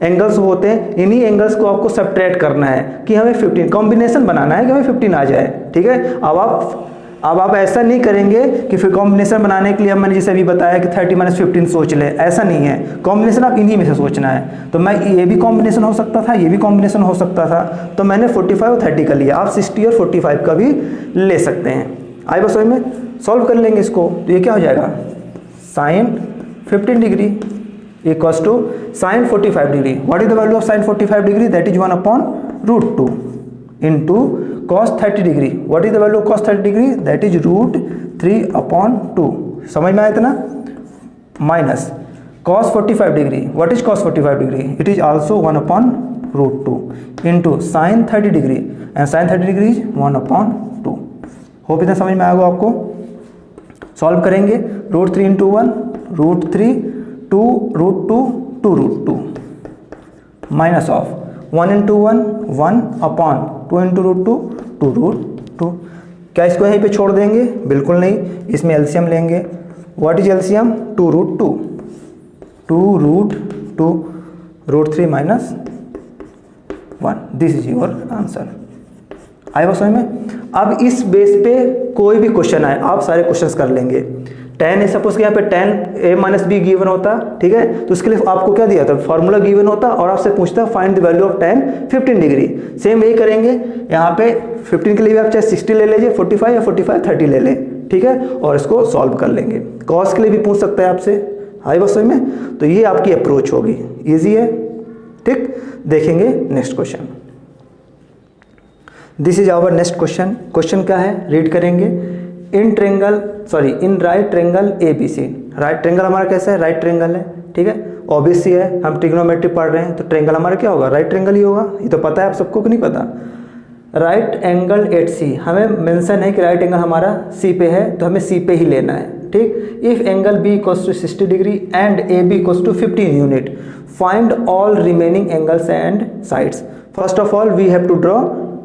एंगल्स होते हैं, इन्हीं एंगल्स को आपको सब्ट्रैक्ट करना है कि हमें 15 कॉम्बिनेशन बनाना है कि हमें 15 आ जाए। ठीक है, अब आप ऐसा नहीं करेंगे कि फिर कॉम्बिनेशन बनाने के लिए मैंने जैसे अभी बताया कि 30 - 15 सोच ले, ऐसा नहीं है। कॉम्बिनेशन आप इन्हीं में से सोचना है। तो मैं ये भी कॉम्बिनेशन हो सकता था, ये भी कॉम्बिनेशन हो सकता था, तो मैंने 45 और 30 का लिया। आप 60 और 45 का भी ले सकते हैं। आई बस में सॉल्व कर लेंगे इसको, तो ये क्या हो जाएगा, sine 15 degree equals to sine 45 degree. What is the value of sine 45 degree, that is 1/√2 into cos 30 degree. What is the value of cos 30 degree, that is √3/2। समझ में आया इतना? Minus cos 45 degree. What is cos 45 degree, it is also 1/√2 into sine 30 degree and sine 30 degree is 1/2। Hope इतना समझ में आएगा आपको? Solve करेंगे, √3 into 1 √3 2√2 2√2 minus of 1 into 1 1/2 into √2 2√2। क्या इसको यहीं पे छोड़ देंगे? बिल्कुल नहीं, इसमें एलसीएम लेंगे। What is LCM, 2√2 √3 minus 1, this is your answer. आए बात समझ में? अब इस बेस पे कोई भी क्वेश्चन आए आप सारे क्वेश्चंस कर लेंगे। 10 है, सपोज कि यहाँ पे 10 a - b गिवन होता, ठीक है, तो उसके लिए आपको क्या दिया था, फॉर्मूला गिवन होता और आपसे पूछता find the value of tan 15 degree. Same यही करेंगे यहाँ पे 15 के लिए भी आप चाहे 60 ले लीजिए, 45 या 45 30 ले लें, ठीक है, और इसको सॉल्व कर लेंगे। कॉस के लिए भी पूछ सकता है आपसे। आई बस समझ में? तो ये आपकी अप्रोच होगी, ईजी है। ठीक, देखेंगे next question. This is our next question. Question क्या है, रीड करेंगे। In right triangle ABC। Right triangle हमारा कैसा है, राइट ट्रेंगल है, ठीक है, ऑब्वियस है, हम ट्रिग्नोमेट्री पढ़ रहे हैं तो ट्रेंगल हमारा क्या होगा, राइट ट्रेंगल ही होगा। ये तो पता है आप सबको कि नहीं पता। राइट एंगल एट C, हमें मेंशन है कि राइट एंगल हमारा C पे है, तो हमें C पे ही लेना है। ठीक, if angle B equals to 60 degree and AB equals to 15 unit, find all remaining angles and sides. First of all we have to draw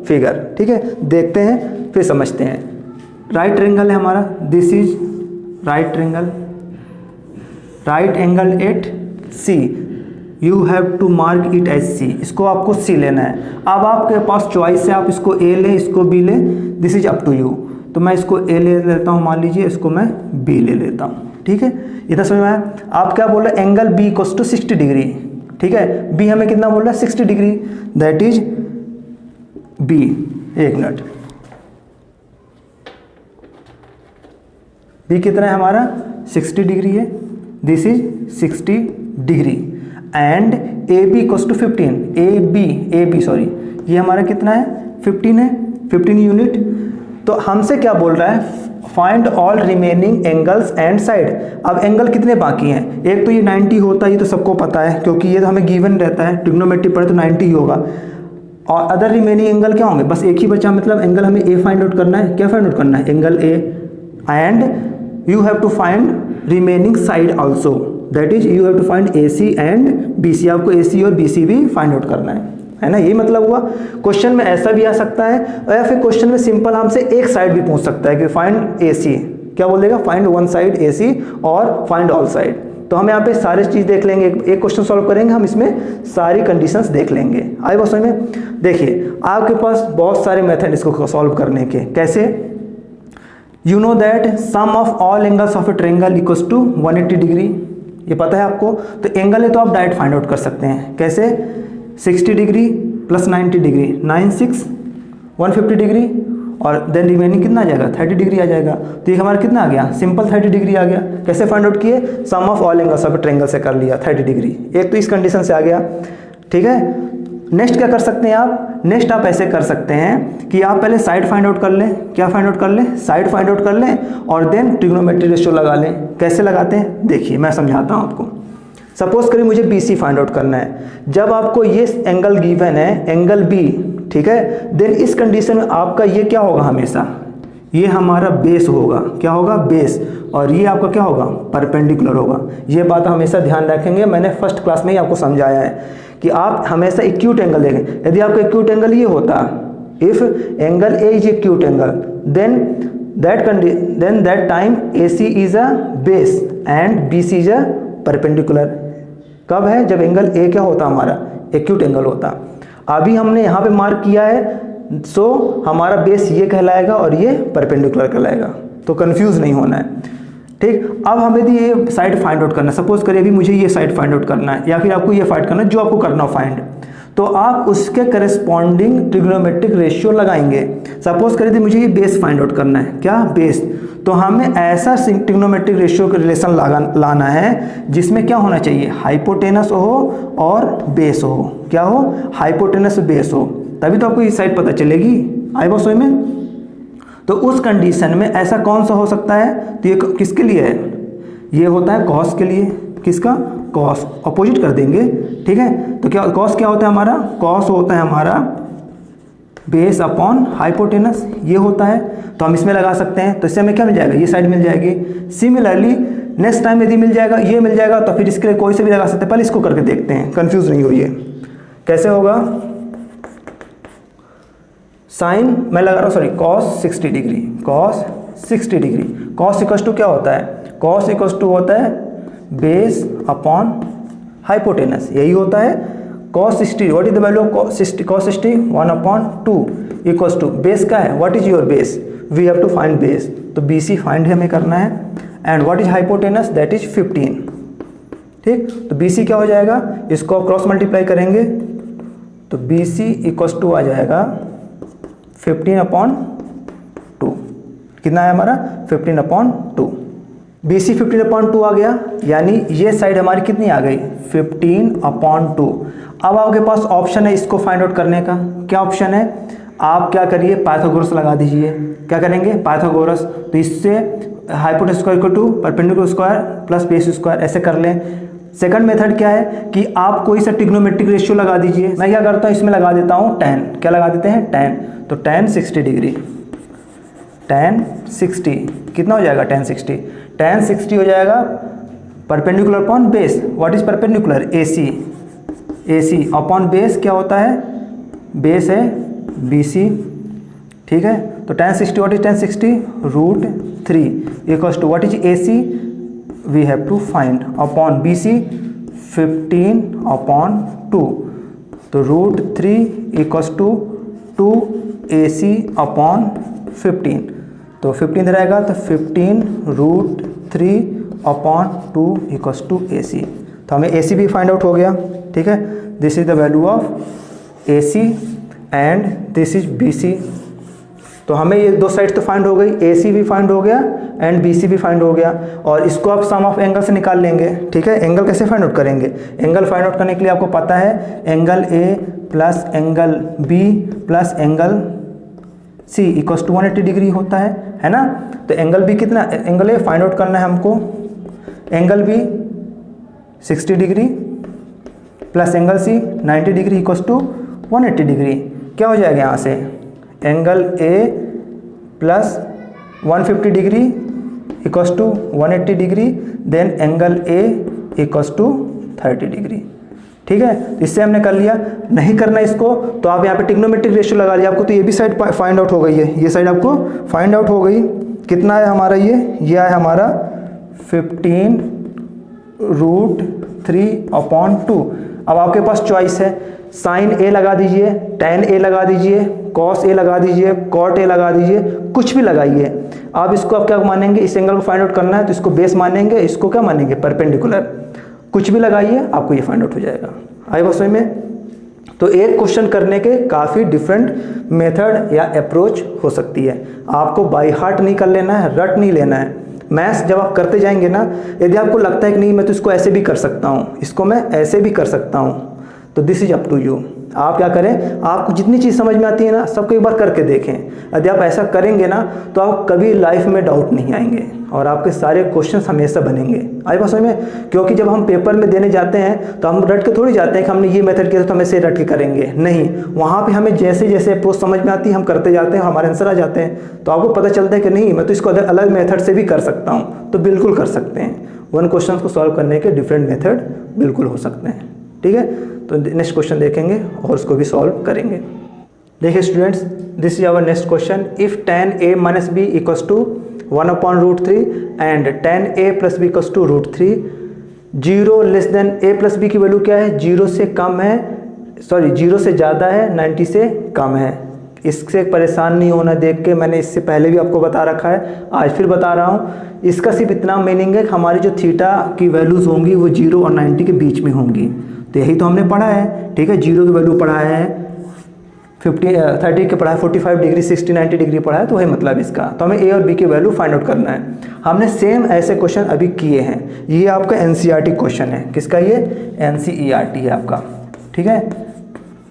figure. ठीक है, देखते हैं फिर समझते हैं। राइट ट्रेंगल है हमारा, this is right triangle, right angle at C, you have to mark it as C। इसको आपको C लेना है। अब आपके पास चॉइस है, आप इसको A लें, इसको B लें, this is up to you. तो मैं इसको A ले लेता हूँ, मान लीजिए इसको मैं B ले लेता हूँ। ठीक है, इतना समझ में आया? आप क्या बोल रहे हैं, angle B equals to 60 degree. ठीक है, B हमें कितना बोल रहा है, 60 डिग्री, दैट इज B। एक मिनट, B कितना है हमारा, 60 डिग्री है, this is 60 degree and AB equals to 15, AB sorry, ये हमारा कितना है 15 है, 15 यूनिट। तो हमसे क्या बोल रहा है, find all remaining angles and side. अब एंगल कितने बाकी हैं, एक तो ये 90 होता है, ये तो सबको पता है क्योंकि ये तो हमें गिवन रहता है, ट्रिग्नोमेट्री पढ़े तो 90 ही होगा। और अदर रिमेनिंग एंगल क्या होंगे, बस एक ही बचा, मतलब एंगल हमें ए फाइंड आउट करना है। क्या फाइंड आउट करना है, angle A, and you have to find remaining side also, that is you have to find AC and BC। आपको AC और BC भी फाइंड आउट करना है ना, यही मतलब हुआ। क्वेश्चन में ऐसा भी आ सकता है, या फिर क्वेश्चन में सिंपल हमसे एक साइड भी पूछ सकता है कि फाइंड AC, क्या बोलेगा, फाइंड वन साइड AC और फाइंड ऑल साइड। तो हम यहाँ पे सारी चीज़ देख लेंगे, एक क्वेश्चन सॉल्व करेंगे, हम इसमें सारी कंडीशंस देख लेंगे। आए बात समझ में। देखिए आपके पास बहुत सारे मेथड इसको सॉल्व करने के, कैसे, you know that sum of all angles of a triangle equals to 180 degree, ये पता है आपको। तो एंगल है तो आप डायरेक्ट फाइंड आउट कर सकते हैं, कैसे, 60 डिग्री प्लस 90 डिग्री 96, 150 डिग्री, और देन रिमेनिंग कितना आ जाएगा, 30 डिग्री आ जाएगा। तो ये हमारा कितना आ गया, सिंपल 30 डिग्री आ गया। कैसे फाइंड आउट किए, sum of all angles of a triangle से कर लिया 30 डिग्री, एक तो इस कंडीशन से आ गया, ठीक है। नेक्स्ट क्या कर सकते हैं आप, नेक्स्ट आप ऐसे कर सकते हैं कि आप पहले साइड फाइंड आउट कर लें। क्या फाइंड आउट कर लें, साइड फाइंड आउट कर लें और देन ट्रिग्नोमेट्री रेशियो लगा लें। कैसे लगाते हैं, देखिए मैं समझाता हूँ आपको। सपोज करिए मुझे BC फाइंड आउट करना है। जब आपको ये एंगल गिवन है, एंगल B, ठीक है, देन इस कंडीशन में आपका ये क्या होगा, हमेशा ये हमारा बेस होगा, क्या होगा, बेस, और ये आपका क्या होगा, परपेंडिकुलर होगा। ये बात हमेशा ध्यान रखेंगे, मैंने फर्स्ट क्लास में ही आपको समझाया है कि आप हमेशा एक्यूट एंगल देखें। यदि आपका एक्यूट एंगल ये होता, if angle A is acute angle, then that time AC is a base and BC is a perpendicular. कब है, जब एंगल A क्या होता, हमारा एक्यूट एंगल होता। अभी हमने यहाँ पे मार्क किया है, सो हमारा बेस ये कहलाएगा और ये परपेंडिकुलर कहलाएगा, तो कंफ्यूज नहीं होना है, ठीक। अब हमें यदि ये साइड फाइंड आउट करना है, सपोज करिए अभी मुझे ये साइड फाइंड आउट करना है, या फिर आपको ये फाइंड करना है, जो आपको करना हो फाइंड, तो आप उसके करस्पॉन्डिंग ट्रिग्नोमेट्रिक रेशियो लगाएंगे। सपोज करिए थी मुझे ये बेस फाइंड आउट करना है, क्या, बेस, तो हमें ऐसा ट्रिग्नोमेट्रिक रेशियो का रिलेशन लाना है जिसमें क्या होना चाहिए, हाइपोटेनस हो और बेस हो। क्या हो, हाइपोटेनस बेस हो, तभी तो आपको ये साइड पता चलेगी। आई बात समझ में। तो उस कंडीशन में ऐसा कौन सा हो सकता है, तो ये किसके लिए है, ये होता है कॉस के लिए। किसका, कॉस, अपोजिट कर देंगे, ठीक है। तो क्या कॉस क्या होता है हमारा, कॉस होता है हमारा बेस अपॉन हाइपोटेनस, ये होता है। तो हम इसमें लगा सकते हैं, तो इससे हमें क्या मिल जाएगा, ये साइड मिल जाएगी। सिमिलरली नेक्स्ट टाइम यदि मिल जाएगा, ये मिल जाएगा, तो फिर इसके लिए कोई से भी लगा सकते हैं। पहले इसको करके देखते हैं, कंफ्यूज नहीं होइए। कैसे होगा, साइन मैं लगा रहा हूँ, sorry, cos 60 degree, cos 60 degree, cos equals to क्या होता है, कॉस इक्वल्स टू होता है बेस अपॉन हाइपोटेनस, यही होता है। Cos 60, what is the value of cos 60, 1/2 equals to base का है, what is your base, we have to find base, तो BC फाइंड हमें करना है, and what is hypotenuse, that is 15, ठीक। तो BC क्या हो जाएगा, इसको क्रॉस मल्टीप्लाई करेंगे तो BC इक्वल्स टू आ जाएगा 15/2, कितना है हमारा, 15/2। BC 15/2 आ गया, यानी ये साइड हमारी कितनी आ गई, 15/2। अब आपके पास ऑप्शन है इसको फाइंड आउट करने का। क्या ऑप्शन है, आप क्या करिए, पाइथागोरस लगा दीजिए। क्या करेंगे, पाइथागोरस, तो इससे hypotenuse square equal to perpendicular square plus base square, ऐसे कर लें। सेकंड मेथड क्या है कि आप कोई सा ट्रिग्नोमेट्रिक रेशियो लगा दीजिए। मैं क्या करता हूँ, इसमें लगा देता हूँ tan, क्या लगा देते हैं, tan, तो tan 60 डिग्री, tan 60 कितना हो जाएगा, tan 60, tan 60 हो जाएगा perpendicular upon base, what is perpendicular, AC upon base क्या होता है, बेस है BC, ठीक है। तो tan 60 what is tan 60, √3 equals to what is AC, we have to find, upon BC 15/2, तो √3 इक्वल्स टू 2AC अपॉन 15, तो 15 रहेगा, तो 15√3/2 इक्वल्स टू AC। तो हमें AC भी फाइंड आउट हो गया, ठीक है। This is the value of AC and this is BC। तो हमें ये दो साइड तो फाइंड हो गई, AC भी फाइंड हो गया एंड BC भी फाइंड हो गया, और इसको आप सम ऑफ एंगल से निकाल लेंगे, ठीक है। एंगल कैसे फाइंड आउट करेंगे, एंगल फाइंड आउट करने के लिए आपको पता है angle A plus angle B plus angle C equals to 180 degree होता है ना। तो एंगल बी कितना, एंगल ए फाइंड आउट करना है हमको। Angle B 60 degree plus angle C 90 degree equals to 180 degree. क्या हो जाएगा यहाँ से, angle A plus 150 degree equals to 180 degree, then angle A equals to 30 degree. ठीक है, इससे हमने कर लिया। नहीं करना इसको तो आप यहाँ पे ट्रिग्नोमेट्रिक रेशियो लगा लिया आपको, तो ये भी साइड फाइंड आउट हो गई है, ये साइड आपको फाइंड आउट हो गई। कितना है हमारा ये है हमारा 15√3/2। अब आपके पास चॉइस है, साइन ए लगा दीजिए, tan ए लगा दीजिए, cos ए लगा दीजिए, cot ए लगा दीजिए, कुछ भी लगाइए। आप इसको आप क्या मानेंगे, इस एंगल को फाइंड आउट करना है तो इसको बेस मानेंगे, इसको क्या मानेंगे, परपेंडिकुलर। कुछ भी लगाइए आपको ये फाइंड आउट हो जाएगा। आई बात समझ में। तो एक क्वेश्चन करने के काफ़ी डिफरेंट मेथड या अप्रोच हो सकती है। आपको बाय हार्ट नहीं कर लेना है, रट नहीं लेना है। मैथ्स जब आप करते जाएंगे ना, यदि आपको लगता है कि नहीं मैं तो इसको ऐसे भी कर सकता हूँ, इसको मैं ऐसे भी कर सकता हूँ, तो this is up to you. आप क्या करें, आपको जितनी चीज़ समझ में आती है ना सबको एक बार करके देखें। यदि आप ऐसा करेंगे ना तो आप कभी लाइफ में डाउट नहीं आएंगे और आपके सारे क्वेश्चन हमेशा बनेंगे। आई बात समझ में। क्योंकि जब हम पेपर में देने जाते हैं तो हम रट के थोड़ी जाते हैं कि हमने ये मेथड किया तो हम ऐसे रट के करेंगे, नहीं। वहाँ पे हमें जैसे जैसे अप्रोच समझ में आती है हम करते जाते हैं, हमारे आंसर आ जाते हैं। तो आपको पता चलता है कि नहीं मैं तो इसको अलग मेथड से भी कर सकता हूँ, तो बिल्कुल कर सकते हैं। वन क्वेश्चन को सॉल्व करने के डिफरेंट मेथड बिल्कुल हो सकते हैं। ठीक है, तो नेक्स्ट क्वेश्चन देखेंगे और उसको भी सॉल्व करेंगे। देखिए students, this is our next question. If tan a minus b equals to 1/√3 and tan a plus b equals to √3, 0 less than a plus b की वैल्यू क्या है, 0 से कम है, सॉरी 0 से ज़्यादा है, 90 से कम है। इससे परेशान नहीं होना देख के, मैंने इससे पहले भी आपको बता रखा है, आज फिर बता रहा हूँ। इसका सिर्फ इतना मीनिंग है कि हमारी जो थीटा की वैल्यूज़ होंगी वो 0 और 90 के बीच में होंगी। तो यही तो हमने पढ़ा है। ठीक है, 0 की वैल्यू पढ़ा है, 30 के पढ़ा है, 45 डिग्री, 60, 90 डिग्री पढ़ा है, तो वही मतलब इसका। तो हमें ए और बी की वैल्यू फाइंड आउट करना है। हमने सेम ऐसे क्वेश्चन अभी किए हैं। ये आपका एनसीईआरटी क्वेश्चन है। किसका, ये एनसीईआरटी है आपका। ठीक है,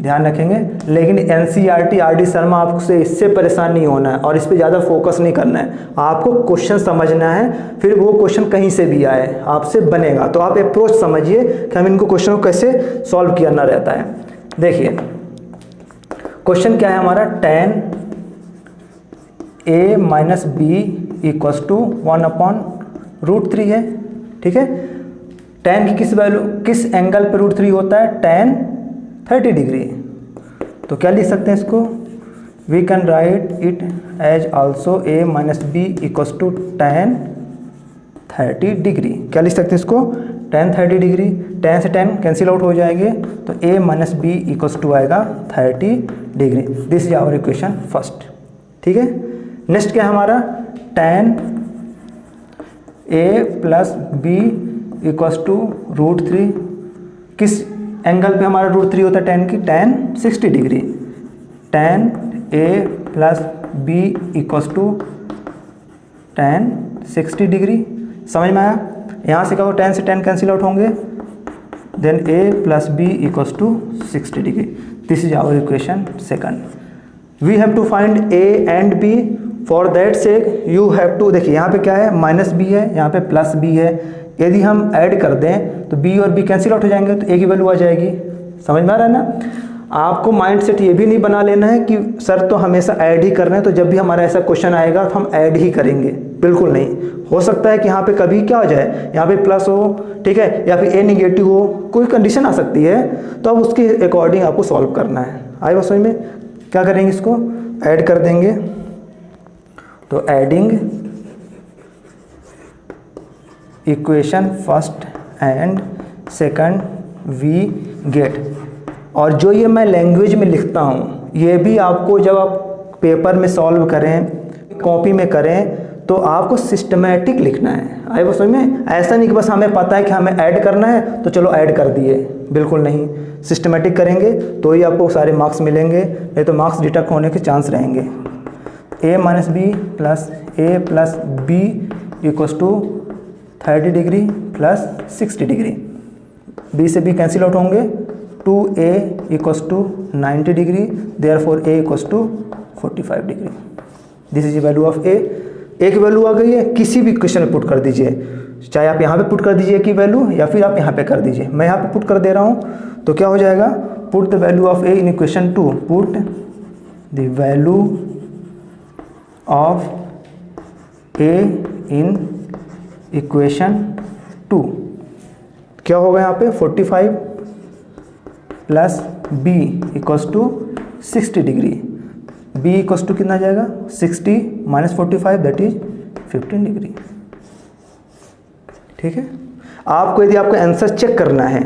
ध्यान रखेंगे। लेकिन एनसीईआरटी आर डी शर्मा, आपसे इससे परेशान नहीं होना है और इस पर ज़्यादा फोकस नहीं करना है। आपको क्वेश्चन समझना है, फिर वो क्वेश्चन कहीं से भी आए आपसे बनेगा। तो आप अप्रोच समझिए कि हम इनको क्वेश्चन को कैसे सॉल्व करना रहता है। देखिए क्वेश्चन क्या है हमारा, tan a minus B equals to 1/√3 है। ठीक है, tan की किस वैल्यू, किस एंगल पे √3 होता है, tan 30 डिग्री। तो क्या लिख सकते हैं इसको, we can write it as also a minus B equals to tan 30 degree. क्या लिख सकते हैं इसको, tan 30 डिग्री, tan से tan कैंसिल आउट हो जाएंगे, तो a minus B equals to आएगा 30 degree. This is our equation first. ठीक है, नेक्स्ट क्या है हमारा, tan a plus B equals to √3, किस एंगल पे हमारा √3 होता है tan की, tan 60 degree. tan a plus B equals to tan 60 degree. समझ में आया। यहाँ से क्या होगा, tan से tan कैंसिल आउट होंगे, then a plus B equals to 60 degree. This is our equation second. We have to find a and b, for that sec you have to, देखिए यहाँ पे क्या है, माइनस बी है, यहाँ पे प्लस बी है। यदि हम ऐड कर दें तो b और b कैंसिल आउट हो जाएंगे, तो a की वैल्यू आ जाएगी। समझ में आ रहा है ना। आपको माइंड सेट ये भी नहीं बना लेना है कि सर तो हमेशा ऐड ही कर रहे हैं, तो जब भी हमारा ऐसा क्वेश्चन आएगा तो हम ऐड ही करेंगे। बिल्कुल नहीं, हो सकता है कि यहाँ पे कभी क्या हो जाए, यहाँ पे प्लस हो, ठीक है, या फिर a नेगेटिव हो, कोई कंडीशन आ सकती है, तो अब उसके अकॉर्डिंग आपको सॉल्व करना है। आई बात समझ में। क्या करेंगे, इसको ऐड कर देंगे, तो adding equation first and second we get. और जो ये मैं लैंग्वेज में लिखता हूँ, ये भी आपको जब आप पेपर में सॉल्व करें, कॉपी में करें, तो आपको सिस्टमेटिक लिखना है। आई वो समझ में। ऐसा नहीं कि बस हमें पता है कि हमें ऐड करना है तो चलो ऐड कर दिए, बिल्कुल नहीं। सिस्टमेटिक करेंगे तो ही आपको सारे मार्क्स मिलेंगे, नहीं तो मार्क्स डिडक्ट होने के चांस रहेंगे। a minus B plus a plus B equals to 30 degree plus 60 degree. b से b कैंसिल आउट होंगे, 2a equals to 90 degree, therefore a equals to 45 degree. This is value of A. A की value आ गई है, किसी भी question में put कर दीजिए, चाहे आप यहाँ पे पुट कर दीजिए की वैल्यू या फिर आप यहाँ पे कर दीजिए। मैं यहाँ पे पुट कर दे रहा हूँ तो क्या हो जाएगा, put the value of a in equation 2, put the value of a in equation 2। क्या होगा यहाँ पे 45 plus B equals to 60 degree. B equals to कितना जाएगा 60 माइनस 45 दैट इज 15 डिग्री। ठीक है। आपको यदि आपका आंसर चेक करना है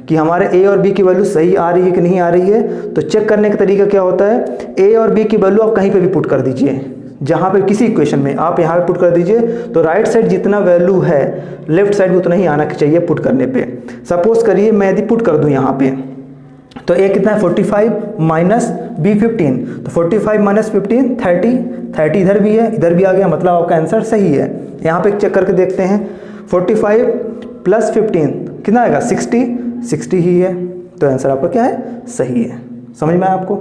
कि हमारे ए और बी की वैल्यू सही आ रही है कि नहीं आ रही है, तो चेक करने का तरीका क्या होता है, ए और बी की वैल्यू आप कहीं पे भी पुट कर दीजिए, जहाँ पे किसी इक्वेशन में आप यहाँ पे पुट कर दीजिए तो राइट साइड जितना वैल्यू है लेफ्ट साइड भी उतना ही आना चाहिए पुट करने पे। सपोज करिए मैं यदि पुट कर दूँ यहाँ पे तो ए कितना है 45 माइनस बी 15, तो 45 माइनस 15 30 इधर भी है इधर भी आ गया, मतलब आपका आंसर सही है। यहाँ पे चेक करके देखते हैं 45 प्लस 15 कितना आएगा 60 ही है, तो आंसर आपका क्या है सही है। समझ में आया आपको।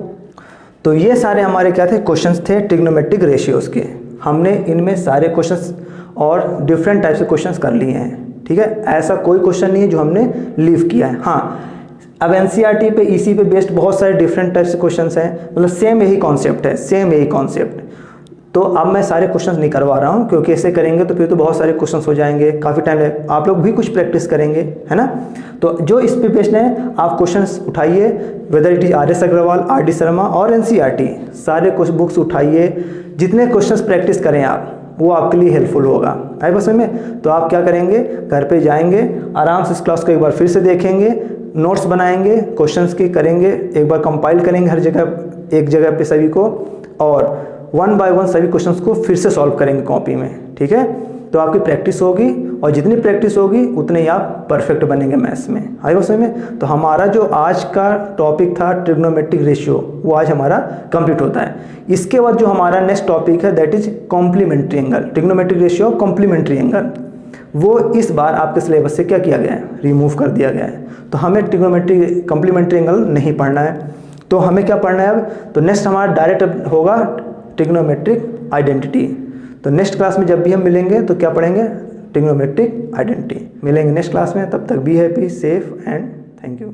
तो ये सारे हमारे क्या थे क्वेश्चंस थे ट्रिग्नोमेट्रिक रेशियोज़ के। हमने इनमें सारे क्वेश्चंस और डिफरेंट टाइप से क्वेश्चंस कर लिए हैं। ठीक है, ऐसा कोई क्वेश्चन नहीं है जो हमने लीव किया है। हाँ, अब एनसीईआरटी पे ईसी पे बेस्ड बहुत सारे डिफरेंट टाइप से क्वेश्चंस हैं, मतलब सेम यही कॉन्सेप्ट है, सेम यही कॉन्सेप्ट। तो अब मैं सारे क्वेश्चंस नहीं करवा रहा हूँ क्योंकि ऐसे करेंगे तो फिर तो बहुत सारे क्वेश्चंस हो जाएंगे, काफ़ी टाइम लगे, आप लोग भी कुछ प्रैक्टिस करेंगे, है ना। तो जो इस पे बेस्ड है आप क्वेश्चंस उठाइए, whether it is RS Agarwal, RD Sharma और एनसीईआरटी, सारे कुछ बुक्स उठाइए, जितने क्वेश्चंस प्रैक्टिस करें आप वो आपके लिए हेल्पफुल होगा। आई बस में तो आप क्या करेंगे, घर पे जाएंगे आराम से इस क्लास को एक बार फिर से देखेंगे, नोट्स बनाएंगे, क्वेश्चंस की करेंगे, एक बार कंपाइल करेंगे हर जगह एक जगह पे सभी को, और 1 बाय 1 सभी क्वेश्चंस को फिर से सॉल्व करेंगे कॉपी में। ठीक है, तो आपकी प्रैक्टिस होगी और जितनी प्रैक्टिस होगी उतने ही आप परफेक्ट बनेंगे मैथ्स में। आई बस में तो हमारा जो आज का टॉपिक था ट्रिग्नोमेट्रिक रेशियो वो आज हमारा कंप्लीट होता है। इसके बाद जो हमारा नेक्स्ट टॉपिक है that is complementary angle, trigonometric ratio complementary angle, वो इस बार आपके सिलेबस से क्या किया गया है, रिमूव कर दिया गया है। तो हमें ट्रिग्नोमेट्री कॉम्प्लीमेंट्री एंगल नहीं पढ़ना है, तो हमें क्या पढ़ना है अब, तो नेक्स्ट हमारा डायरेक्ट होगा ट्रिग्नोमेट्रिक आइडेंटिटी। तो नेक्स्ट क्लास में जब भी हम मिलेंगे तो क्या पढ़ेंगे, ट्रिग्नोमेट्रिक आइडेंटिटी। मिलेंगे नेक्स्ट क्लास में, तब तक be happy, safe and thank you.